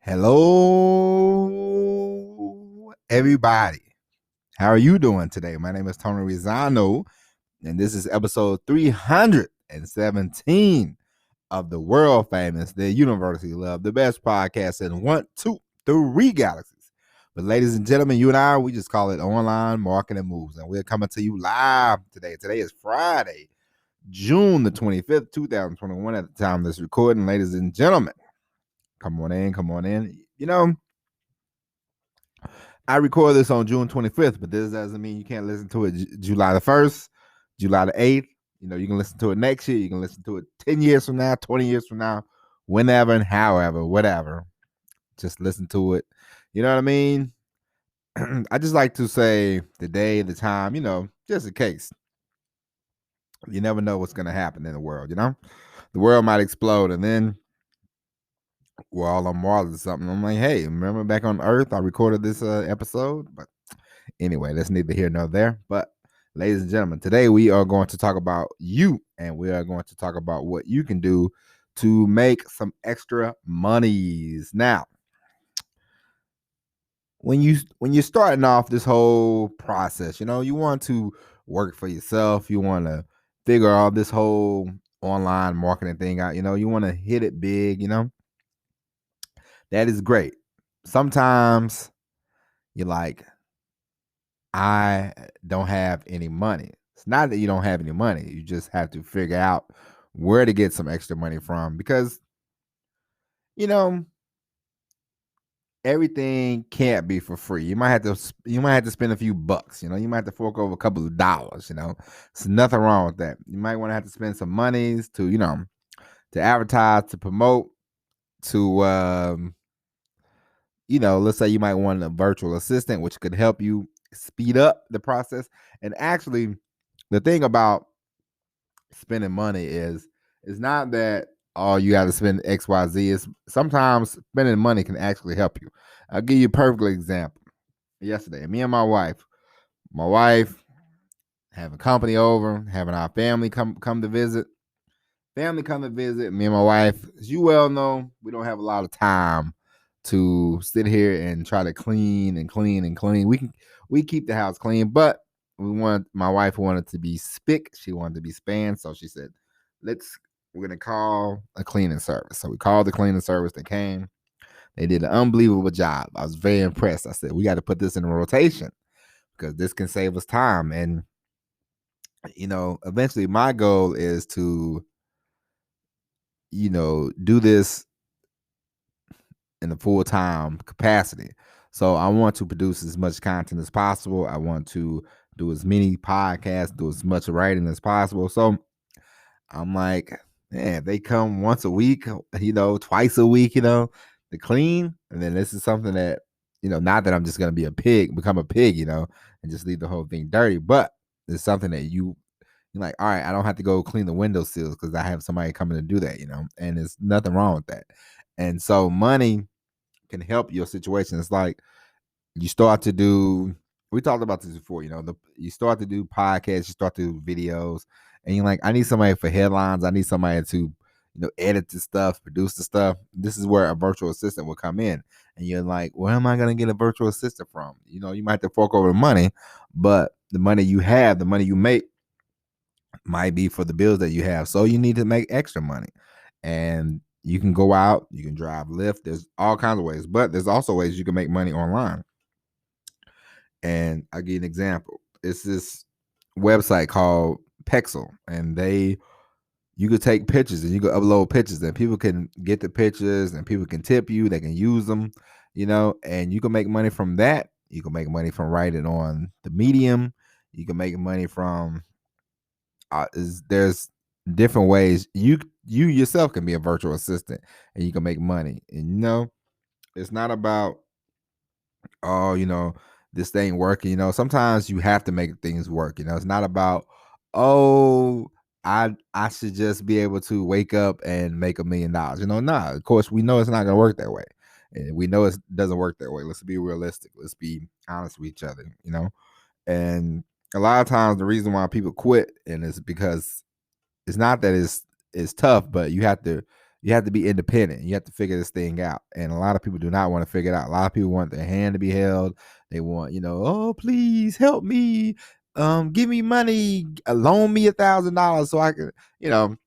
Hello, everybody. How are you doing today? My name is Tony Rizano, and this is episode 317 of the world famous, the University Love, the best podcast in 1, 2, 3 galaxies. But ladies and gentlemen, you and I, we just call it Online Marketing Moves, and we're coming to you live today. Today is Friday, June the 25th, 2021 at the time of this recording. Ladies and gentlemen, come on in. I record this on June 25th, but this doesn't mean you can't listen to it July the 1st, July the 8th. You can listen to it next year. You can listen to it 10 years from now, 20 years from now, whenever and however, whatever. Just listen to it. You know what I mean? I just like to say the day, the time, just in case. You never know what's going to happen in the world, The world might explode, and then we're all on Mars or something. I'm like, hey, remember back on Earth, I recorded this episode? But anyway, that's neither here nor there. But ladies and gentlemen, today we are going to talk about you, and we are going to talk about what you can do to make some extra monies. Now, when you're starting off this whole process, you want to work for yourself. You want to figure all this whole online marketing thing out. You want to hit it big. That is great. Sometimes you're like, I don't have any money. It's not that you don't have any money. You just have to figure out where to get some extra money from because, everything can't be for free. You might have to spend a few bucks. You might have to fork over a couple of dollars. There's nothing wrong with that. You might want to have to spend some monies to, to advertise, to promote, to let's say you might want a virtual assistant, which could help you speed up the process. And actually, the thing about spending money is it's not that you got to spend XYZ. Is sometimes spending money can actually help you. I'll give you a perfect example. Yesterday, me and my wife having company over, having our family come to visit. Family come to visit. Me and my wife, as you well know, we don't have a lot of time to sit here and try to clean and clean and clean. We keep the house clean, but my wife wanted to be spick. She wanted to be span. So she said, we're gonna call a cleaning service. So we called the cleaning service. They came. They did an unbelievable job. I was very impressed. I said, we got to put this in rotation because this can save us time. And eventually my goal is to do this in a full-time capacity. So I want to produce as much content as possible. I want to do as many podcasts, do as much writing as possible. So I'm like, man, they come once a week, twice a week, to clean. And then this is something that, not that I'm just going to become a pig, and just leave the whole thing dirty. But it's something that you're like, all right, I don't have to go clean the windowsills because I have somebody coming to do that, and there's nothing wrong with that. And so money can help your situation. It's like you start to do, we talked about this before, you start to do podcasts, you start to do videos, and you're like, I need somebody for headlines. I need somebody to, edit the stuff, produce the stuff. This is where a virtual assistant will come in. And you're like, where am I going to get a virtual assistant from? You might have to fork over the money, but the money you have, the money you make might be for the bills that you have. So you need to make extra money. And you can go out, you can drive Lyft. There's all kinds of ways, but there's also ways you can make money online. And I'll give you an example. It's this website called Pexel, and you could take pictures and you could upload pictures, and people can get the pictures, and people can tip you. They can use them, and you can make money from that. You can make money from writing on the Medium. You can make money from there's different ways you yourself can be a virtual assistant and you can make money. And it's not about this thing working. Sometimes you have to make things work. It's not about I should just be able to wake up and make $1 million. Nah, of course we know it's not gonna work that way, and we know it doesn't work that way. Let's be realistic. Let's be honest with each other. And a lot of times the reason why people quit and it's because it's not that it's tough, but you have to you have to be independent. You have to figure this thing out. And a lot of people do not want to figure it out. A lot of people want their hand to be held. They want, oh, please help me. Give me money, loan me $1,000 so I can, it's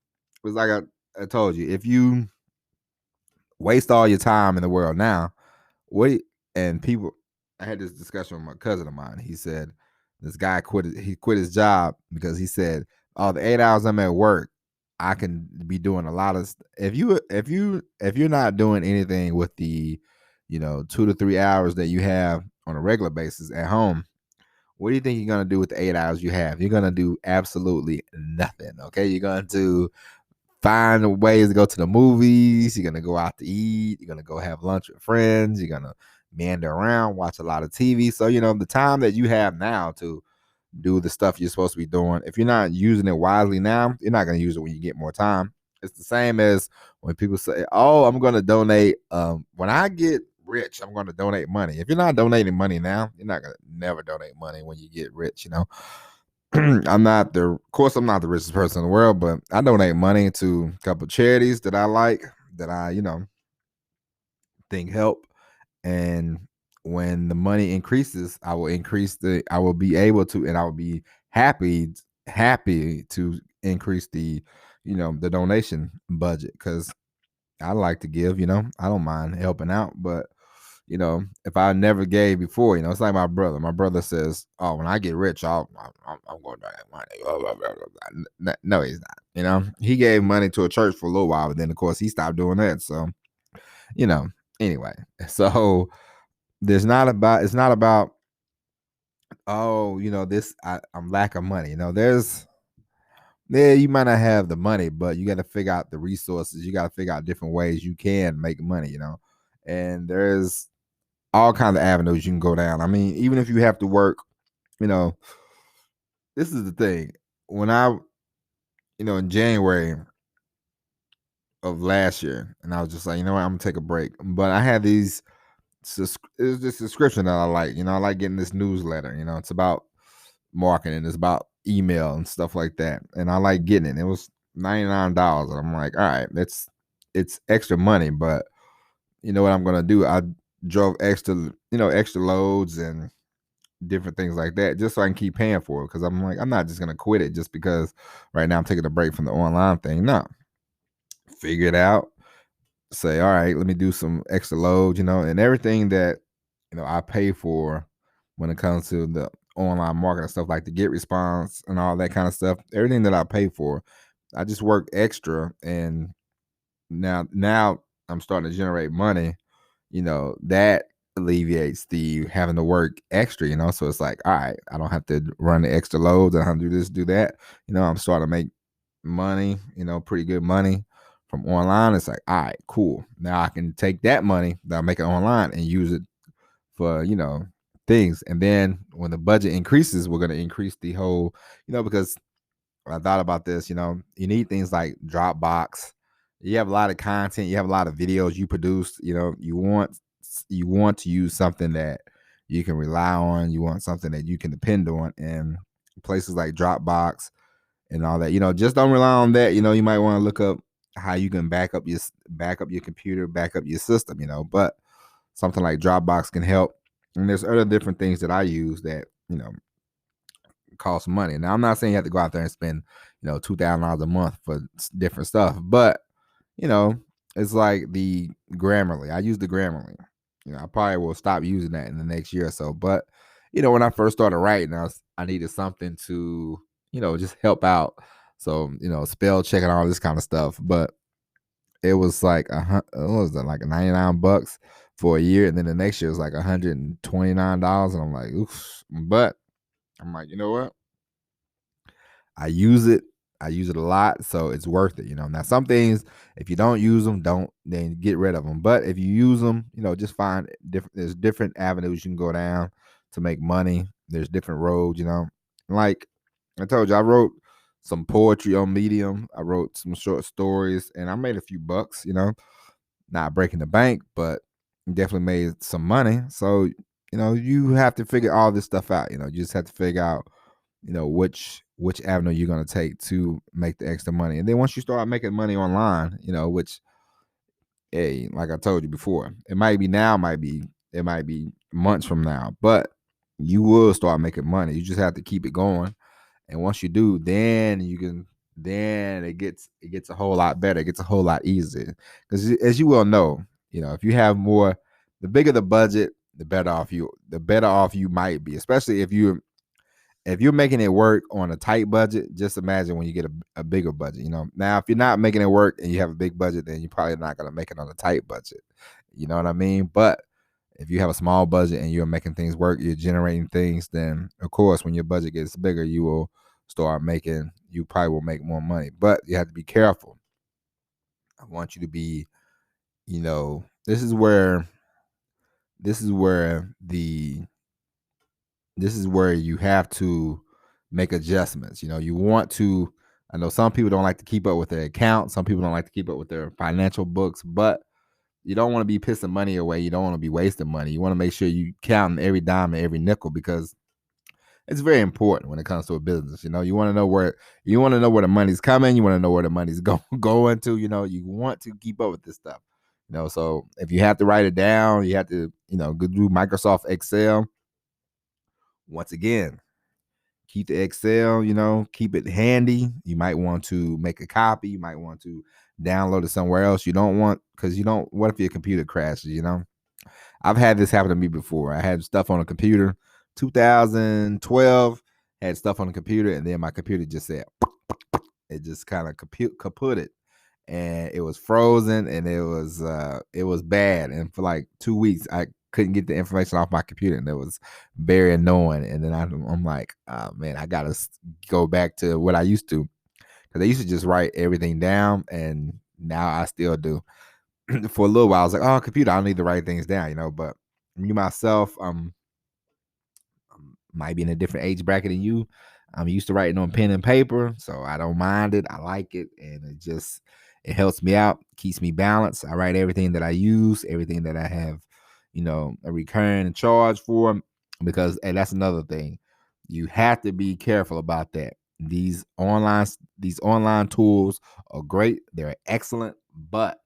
like I told you, if you waste all your time in the world now, and people, I had this discussion with my cousin of mine. He said this guy quit his job because he said, oh, the 8 hours I'm at work, I can be doing a lot of if you're not doing anything with the 2 to 3 hours that you have on a regular basis at home, what do you think you're going to do with the 8 hours you have? You're going to do absolutely nothing. Okay, you're going to find ways to go to the movies. You're going to go out to eat. You're going to go have lunch with friends. You're going to meander around, watch a lot of TV. So, the time that you have now to do the stuff you're supposed to be doing, if you're not using it wisely now, you're not going to use it when you get more time. It's the same as when people say, oh, I'm going to donate. When I get rich, I'm going to donate money. If you're not donating money now, you're not going to never donate money when you get rich, I'm not the richest person in the world, but I donate money to a couple of charities that I like, that I, think help. And when the money increases, I will be able to, and I will be happy to increase the, the donation budget, because I like to give, I don't mind helping out. But if I never gave before, it's like my brother. My brother says, "Oh, when I get rich, I'm going to donate money." No, he's not. He gave money to a church for a little while, but then of course he stopped doing that. So, anyway. So it's not about, oh, I'm lack of money. You might not have the money, but you got to figure out the resources. You got to figure out different ways you can make money. And there's all kinds of avenues you can go down. I mean, even if you have to work, this is the thing. When I, in January of last year, and I was just like, I'm gonna take a break. But I had it was this subscription that I like. I like getting this newsletter. It's about marketing. It's about email and stuff like that. And I like getting it. It was $99. And I'm like, all right, it's extra money, but you know what I'm gonna do? I drove extra loads and different things like that, just so I can keep paying for it. Because I'm like, I'm not just gonna quit it just because right now I'm taking a break from the online thing. No, figure it out. Say, all right, let me do some extra loads, and everything that I pay for when it comes to the online marketing stuff, like the get response and all that kind of stuff. Everything that I pay for, I just work extra, and now I'm starting to generate money. That alleviates the having to work extra. So it's like, all right, I don't have to run the extra loads. I don't have to do this, do that. I'm starting to make money. Pretty good money from online. It's like, all right, cool. Now I can take that money that I'm making online and use it for things. And then when the budget increases, we're going to increase the whole, because I thought about this. You need things like Dropbox. You have a lot of content. You have a lot of videos you produce. You want to use something that you can rely on. You want something that you can depend on. And places like Dropbox and all that. Just don't rely on that. You might want to look up how you can back up your computer, back up your system. But something like Dropbox can help. And there's other different things that I use that cost money. Now I'm not saying you have to go out there and spend $2,000 a month for different stuff, but it's like the Grammarly. I use the Grammarly. I probably will stop using that in the next year or so. But when I first started writing, I needed something to just help out. So spell check and all this kind of stuff. But it was like what was it, like $99 for a year, and then the next year was like $129, and I'm like, oof. But I'm like, you know what? I use it a lot, so it's worth it. Now some things, if you don't use them, then get rid of them. But if you use them, just find there's different avenues you can go down to make money. There's different roads, like I told you, I wrote some poetry on Medium. I wrote some short stories, and I made a few bucks, not breaking the bank, but definitely made some money. So, you have to figure all this stuff out. You just have to figure out, which avenue you're going to take to make the extra money. And then once you start making money online, which hey, like I told you before, it might be now, it might be months from now, but you will start making money. You just have to keep it going. And once you do, then it gets a whole lot better. It gets a whole lot easier. Because as you well know, if you have more, the bigger the budget, the better off you might be. Especially if you're making it work on a tight budget. Just imagine when you get a bigger budget. Now if you're not making it work and you have a big budget, then you're probably not gonna make it on a tight budget. You know what I mean? But if you have a small budget and you're making things work, you're generating things, then of course when your budget gets bigger, you probably will make more money. But you have to be careful. I want you to be, this is where the this is where you have to make adjustments. You want to, I know some people don't like to keep up with their accounts. Some people don't like to keep up with their financial books, but you don't want to be pissing money away. You don't want to be wasting money. You want to make sure you count every dime and every nickel, because it's very important when it comes to a business. You want to know where the money's coming. You want to know where the money's going to. You want to keep up with this stuff. So if you have to write it down, you have to, go through Microsoft Excel. Once again, keep the Excel, keep it handy. You might want to make a copy. You might want to download it somewhere else. What if your computer crashes, I've had this happen to me before. I had stuff on a computer, 2012, had stuff on the computer, and then my computer just said, it just kind of kaputted, and it was frozen, and it was bad. And for like 2 weeks, I couldn't get the information off my computer, and it was very annoying. And then I'm like, oh, man, I gotta go back to what I used to, because I used to just write everything down, and now I still do. For a little while, I was like, oh, computer, I don't need to write things down, but me myself, might be in a different age bracket than you. I'm used to writing on pen and paper, so I don't mind it. I like it, and it helps me out, keeps me balanced. I write everything that I use, everything that I have, a recurring charge for, because, and that's another thing. You have to be careful about that. These online tools are great. They're excellent, but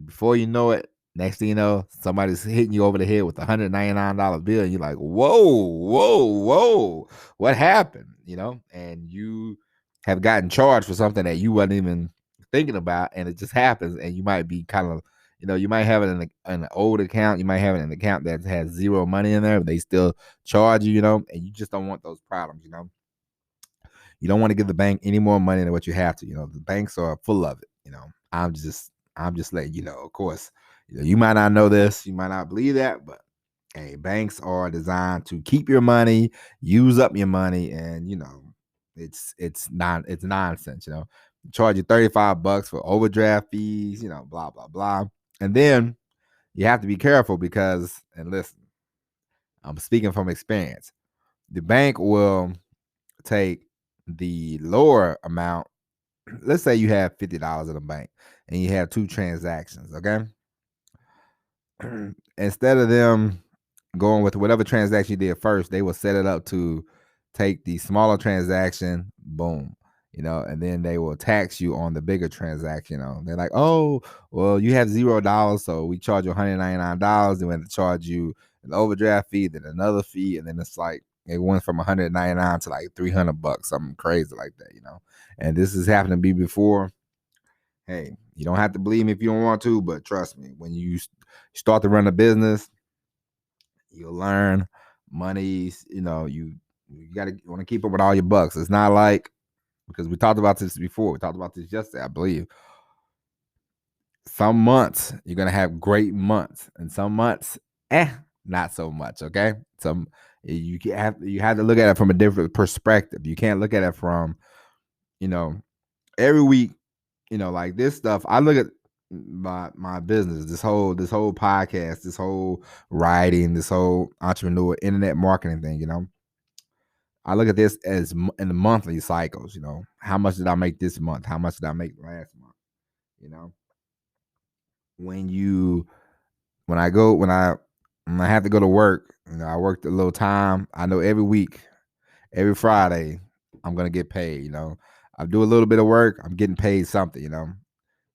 before you know it, next thing you know, somebody's hitting you over the head with a $199 bill, and you're like, whoa, what happened? And you have gotten charged for something that you wasn't even thinking about, and it just happens. And you might be kind of, you might have it in an old account, you might have it in an account that has zero money in there, but they still charge you, and you just don't want those problems. You don't want to give the bank any more money than what you have to. The banks are full of it. I'm just letting you know. Of course, you might not know this, you might not believe that, but hey, banks are designed to keep your money, use up your money, and it's nonsense. Charge you $35 for overdraft fees, blah blah blah, and then you have to be careful because, and listen, I'm speaking from experience. The bank will take the lower amount. Let's say you have $50 in the bank and you have 2 transactions, okay? Instead of them going with whatever transaction you did first, they will set it up to take the smaller transaction, boom, and then they will tax you on the bigger transaction. They're like, oh, well, you have $0, so we charge you $199, and we have to charge you an overdraft fee, then another fee, and then it's like it went from $199 to like $300, something crazy like that, And this has happened to me before. Hey, you don't have to believe me if you don't want to, but trust me, when you start to run a business, you'll learn money's, you want to keep up with all your bucks. It's not like, because we talked about this before. We talked about this yesterday, I believe. Some months you're gonna have great months, and some months, not so much. Okay, you have to look at it from a different perspective. You can't look at it from, every week. Like this stuff. I look at my business, this whole podcast, this whole writing, this whole entrepreneur internet marketing thing. I look at this as in the monthly cycles. How much did I make this month? How much did I make last month? When I have to go to work, I worked a little time. I know every week, every Friday, I'm gonna get paid. I do a little bit of work, I'm getting paid something.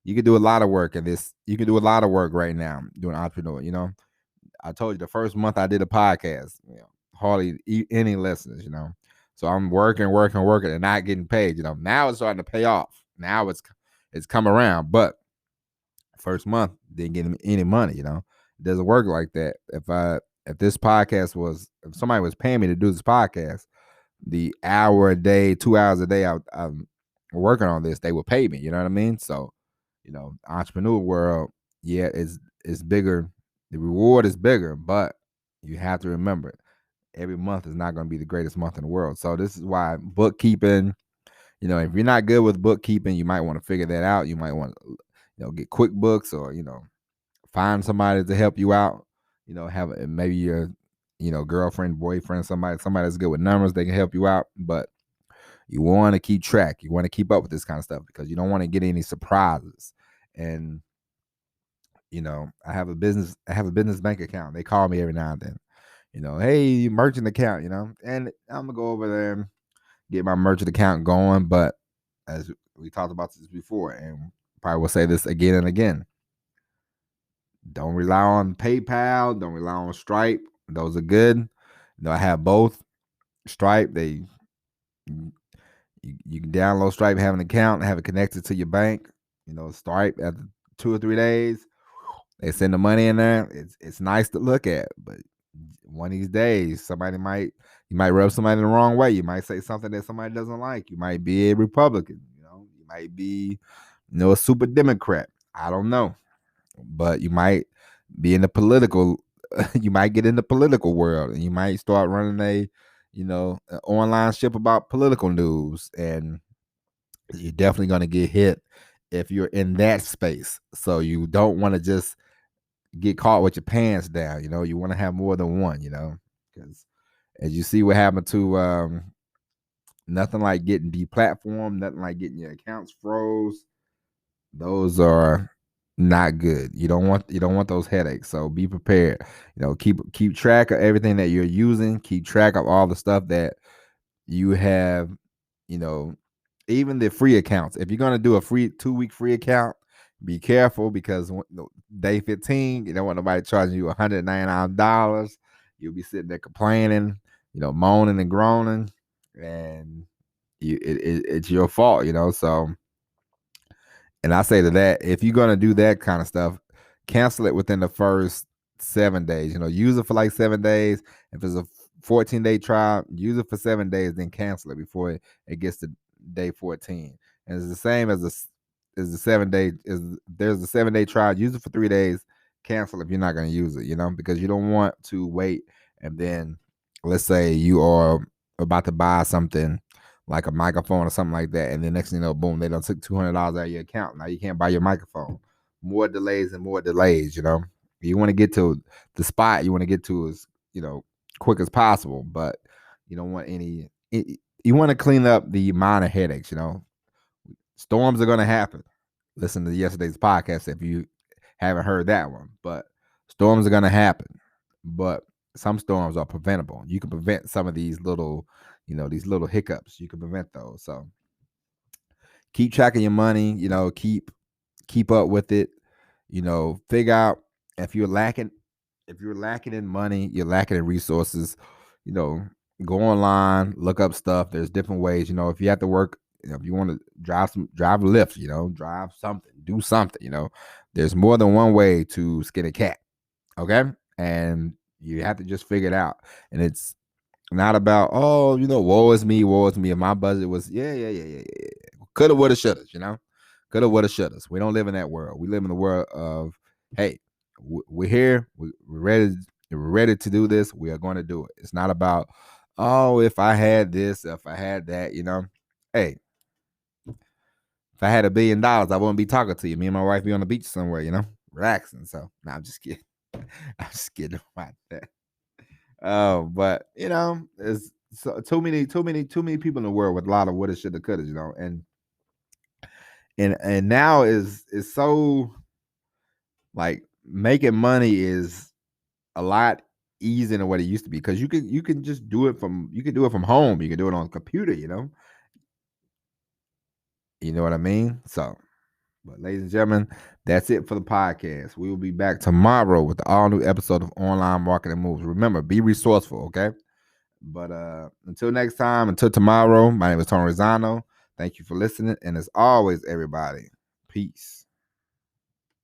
You can do a lot of work in this. You can do a lot of work right now doing entrepreneur. I told you the first month I did a podcast, hardly any listeners, So I'm working, and not getting paid. Now it's starting to pay off. Now it's come around, but first month didn't get any money. It doesn't work like that. If somebody was paying me to do this podcast, the hour a day, 2 hours a day I'm working on this, they would pay me. You know what I mean? So, entrepreneur world, yeah, it's bigger. The reward is bigger, but you have to remember every month is not going to be the greatest month in the world. So this is why bookkeeping, if you're not good with bookkeeping, you might want to figure that out. You might want to, get QuickBooks or, find somebody to help you out. Have maybe your, girlfriend, boyfriend, somebody that's good with numbers, they can help you out. But you want to keep track. You want to keep up with this kind of stuff because you don't want to get any surprises. And I have a business bank account. They call me every now and then. Hey, merchant account. And I'm gonna go over there and get my merchant account going. But as we talked about this before, and probably will say this again and again, don't rely on PayPal. Don't rely on Stripe. Those are good. I have both. Stripe, you can download Stripe, have an account, have it connected to your bank. Stripe after 2 or 3 days, they send the money in there. It's nice to look at, but one of these days, you might rub somebody the wrong way. You might say something that somebody doesn't like. You might be a Republican. You might be, a super Democrat. I don't know, but you might be in the political. You might get in the political world, and you might start running an online ship about political news, and you're definitely going to get hit if you're in that space. So you don't want to just get caught with your pants down. You want to have more than one. Because as you see what happened to nothing like getting deplatformed, nothing like getting your accounts froze. Those are not good. You don't want those headaches. So be prepared. Keep track of everything that you're using. Keep track of all the stuff that you have. Even the free accounts. If you're gonna do a free 2-week free account, be careful because day 15, you don't want nobody charging you $199. You'll be sitting there complaining, moaning and groaning, and it's your fault. So. And I say to that, if you're gonna do that kind of stuff, cancel it within the first 7 days. Use it for like 7 days. If it's a 14-day trial, use it for 7 days, then cancel it before it gets to day 14. And it's the same as the 7-day. There's a 7-day trial. Use it for 3 days. Cancel if you're not gonna use it. Because you don't want to wait and then, let's say you are about to buy something like a microphone or something like that, and then next thing you know, boom, they done took $200 out of your account. Now you can't buy your microphone. More delays and more delays. You want to get to the spot you want to get to as quick as possible, but you don't want any. You want to clean up the minor headaches. Storms are going to happen. Listen to yesterday's podcast if you haven't heard that one, but storms are going to happen. But some storms are preventable. You can prevent some of these little hiccups. You can prevent those. So keep track of your money. Keep up with it. Figure out if you're lacking in money, you're lacking in resources. Go online, look up stuff. There's different ways. If you have to work, if you want to drive a Lyft, drive something, do something. There's more than one way to skin a cat. Okay, and you have to just figure it out. And it's not about, woe is me. If my budget was, yeah. Coulda, woulda, shoulda, Coulda, woulda, shoulda. We don't live in that world. We live in the world of, hey, we're here. We're ready to do this. We are going to do it. It's not about, if I had this, if I had that, Hey, if I had $1 billion, I wouldn't be talking to you. Me and my wife be on the beach somewhere, relaxing. So, I'm just kidding. I'm just kidding about that. But there's too many people in the world with a lot of woulda, shoulda, coulda, and now is so like making money is a lot easier than what it used to be because you can just do it from home. You can do it on a computer. You know what I mean? So But ladies and gentlemen, that's it for the podcast. We will be back tomorrow with the all new episode of Online Marketing Moves. Remember, be resourceful, okay? But until next time, until tomorrow, my name is Tony Rosano. Thank you for listening. And as always, everybody, peace.